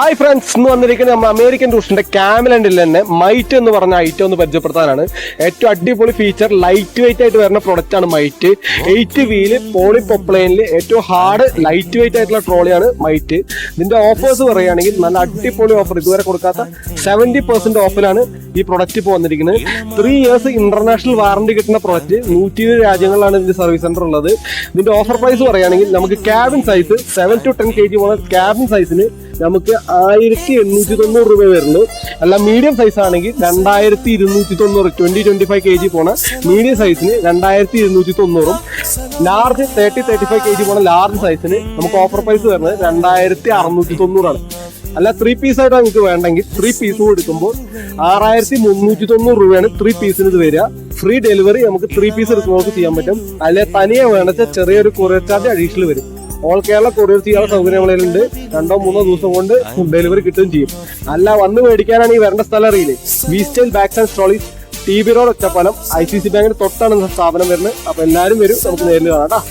Hi friends, ഇന്ന് വന്നിരിക്കുന്നത് നമ്മൾ അമേരിക്കൻ ടൂറിസ്റ്റിന്റെ ക്യാമലൻഡിൽ തന്നെ മൈറ്റ് എന്ന് പറഞ്ഞ ഐറ്റം ഒന്ന് പരിചയപ്പെടുത്താനാണ്. ഏറ്റവും അടിപൊളി ഫീച്ചർ, ലൈറ്റ് വെയിറ്റ് ആയിട്ട് വരുന്ന പ്രൊഡക്റ്റ് ആണ് മൈറ്റ്. 8 വീല് പോളിപ്രൊപ്പലൈനിൽ ഏറ്റവും ഹാർഡ് ലൈറ്റ് വെയിറ്റ് ആയിട്ടുള്ള ട്രോളിയാണ് മൈറ്റ്. ഇതിന്റെ ഓഫേഴ്സ് പറയുകയാണെങ്കിൽ നല്ല അടിപൊളി ഓഫർ, ഇതുവരെ കൊടുക്കാത്ത 70% ഓഫിലാണ് ഈ പ്രൊഡക്റ്റ് ഇപ്പോൾ വന്നിരിക്കുന്നത്. 3 years ഇന്റർനാഷണൽ വാറണ്ടി കിട്ടുന്ന പ്രൊഡക്റ്റ്. 120 രാജ്യങ്ങളിലാണ് ഇതിന്റെ സർവീസ് സെന്റർ ഉള്ളത്. ഇതിന്റെ ഓഫർ പ്രൈസ് പറയുകയാണെങ്കിൽ നമുക്ക് ക്യാബിൻ സൈസ് 7 to 10 kg പോകുന്ന ക്യാബിൻ സൈസിന് നമുക്ക് 1890 രൂപ വരുന്നു. അല്ല, മീഡിയം സൈസ് ആണെങ്കിൽ 2290, 20-25 kg പോണ മീഡിയം സൈസിന് 2290, ലാർജ് 30-35 kg പോണ ലാർജ് സൈസിന് നമുക്ക് ഓഫർ പ്രൈസ് വരുന്നത് 2690 അല്ല, 3 പീസ് ആയിട്ട് നമുക്ക് വേണ്ടെങ്കിൽ 3 പീസ് എടുക്കുമ്പോൾ 6390 രൂപയാണ് 3 പീസിന് ഇത് വരിക. ഫ്രീ ഡെലിവറി നമുക്ക് 3 പീസ് എടുക്കുമ്പോൾ ചെയ്യാൻ പറ്റും. അല്ലെ തനിയെ വേണമെന്ന് വെച്ചാൽ ചെറിയൊരു കൊറിയർ ചാർജ് അഡീഷണൽ വരും. ഓൾ കേരള കൊറിയർ ചെയ്യാനുള്ള സൗകര്യങ്ങളുണ്ട്. 2-3 ദിവസം കൊണ്ട് ഡെലിവറി കിട്ടുകയും ചെയ്യും. അല്ല, വന്ന് മേടിക്കാനാണ് ഈ വരേണ്ട സ്ഥലം അറിയില്ലേ? V style bags and trolleys, TB road, Ottapalam, ICC ബാങ്കിന് തൊട്ടാണ് സ്ഥാപനം വരുന്നത്. അപ്പൊ എല്ലാവരും വരും, നമുക്ക് നേരിൽ കാണാം.